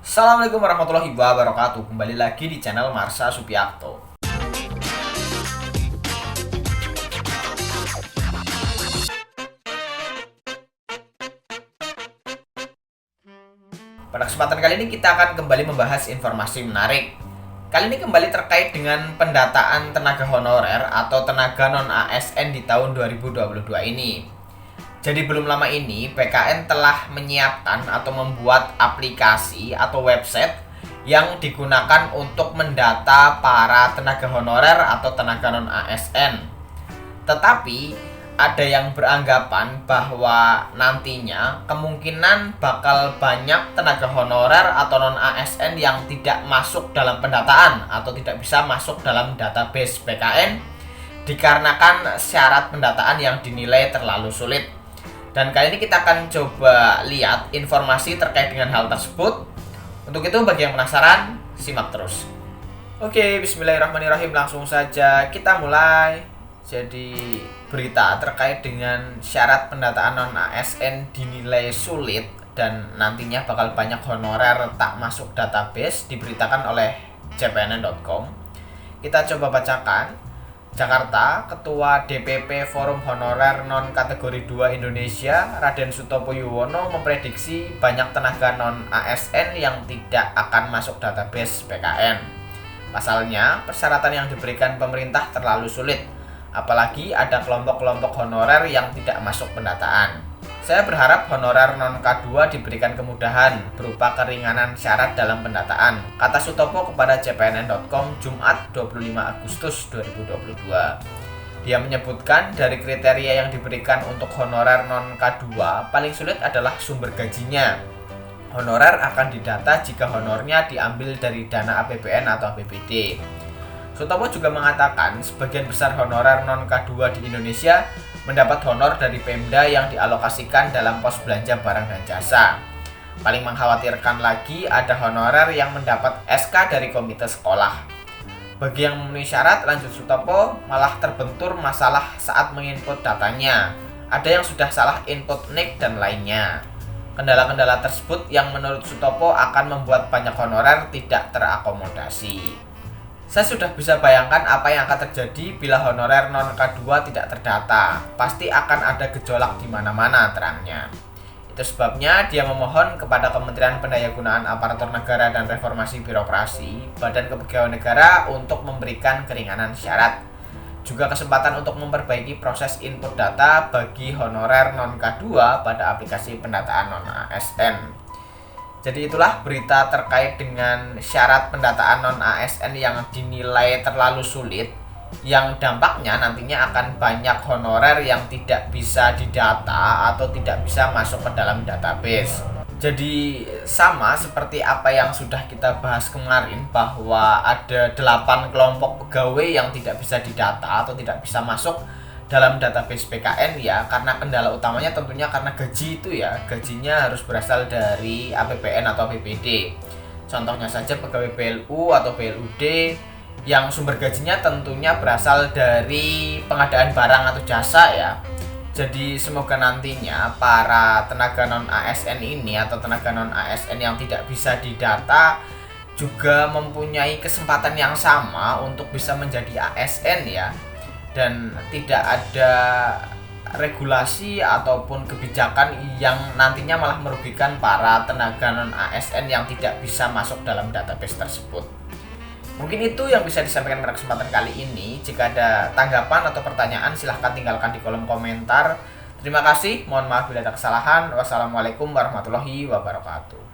Assalamualaikum warahmatullahi wabarakatuh. Kembali lagi di channel Marsha Supiakto. Pada kesempatan kali ini kita akan kembali membahas informasi menarik. Kali ini kembali terkait dengan pendataan tenaga honorer atau tenaga non-ASN di tahun 2022 ini. Jadi belum lama ini BKN telah menyiapkan atau membuat aplikasi atau website yang digunakan untuk mendata para tenaga honorer atau tenaga non-ASN. Tetapi ada yang beranggapan bahwa nantinya kemungkinan bakal banyak tenaga honorer atau non-ASN yang tidak masuk dalam pendataan atau tidak bisa masuk dalam database BKN dikarenakan syarat pendataan yang dinilai terlalu sulit. Dan kali ini kita akan coba lihat informasi terkait dengan hal tersebut. Untuk itu bagi yang penasaran, simak terus. Oke, bismillahirrahmanirrahim, langsung saja kita mulai. Jadi berita terkait dengan syarat pendataan non-ASN dinilai sulit dan nantinya bakal banyak honorer tak masuk database diberitakan oleh cpnn.com. Kita coba bacakan. Jakarta, Ketua DPP Forum Honorer Non-Kategori 2 Indonesia, Raden Sutopo Yuwono memprediksi banyak tenaga non-ASN yang tidak akan masuk database BKN. Pasalnya, persyaratan yang diberikan pemerintah terlalu sulit, apalagi ada kelompok-kelompok honorer yang tidak masuk pendataan. Saya berharap honorer non-K2 diberikan kemudahan berupa keringanan syarat dalam pendataan, kata Sutopo kepada cpnn.com Jumat 25 Agustus 2022. Dia menyebutkan dari kriteria yang diberikan untuk honorer non-K2 paling sulit adalah sumber gajinya. Honorer akan didata jika honornya diambil dari dana APBN atau APBD. Sutopo juga mengatakan sebagian besar honorer non-K2 di Indonesia mendapat honor dari Pemda yang dialokasikan dalam pos belanja barang dan jasa. Paling mengkhawatirkan lagi ada honorer yang mendapat SK dari komite sekolah. Bagi yang memenuhi syarat, lanjut Sutopo, malah terbentur masalah saat menginput datanya. Ada yang sudah salah input NIK dan lainnya. Kendala-kendala tersebut yang menurut Sutopo akan membuat banyak honorer tidak terakomodasi. Saya sudah bisa bayangkan apa yang akan terjadi bila honorer non-K2 tidak terdata. Pasti akan ada gejolak di mana-mana, terangnya. Itu sebabnya dia memohon kepada Kementerian Pendayagunaan Aparatur Negara dan Reformasi Birokrasi, Badan Kepegawaian Negara untuk memberikan keringanan syarat. Juga kesempatan untuk memperbaiki proses input data bagi honorer non-K2 pada aplikasi pendataan non-ASN. Jadi itulah berita terkait dengan syarat pendataan non-ASN yang dinilai terlalu sulit, yang dampaknya nantinya akan banyak honorer yang tidak bisa didata atau tidak bisa masuk ke dalam database. Jadi sama seperti apa yang sudah kita bahas kemarin, bahwa ada 8 kelompok pegawai yang tidak bisa didata atau tidak bisa masuk dalam database BKN ya, karena kendala utamanya tentunya karena gaji itu ya, gajinya harus berasal dari APBN atau APBD. Contohnya saja pegawai PLU atau PLUD yang sumber gajinya tentunya berasal dari pengadaan barang atau jasa ya. Jadi semoga nantinya para tenaga non-ASN ini atau tenaga non-ASN yang tidak bisa didata juga mempunyai kesempatan yang sama untuk bisa menjadi ASN ya. Dan tidak ada regulasi ataupun kebijakan yang nantinya malah merugikan para tenaga non-ASN yang tidak bisa masuk dalam database tersebut. Mungkin itu yang bisa disampaikan pada kesempatan kali ini. Jika ada tanggapan atau pertanyaan, silahkan tinggalkan di kolom komentar. Terima kasih, mohon maaf bila ada kesalahan. Wassalamualaikum warahmatullahi wabarakatuh.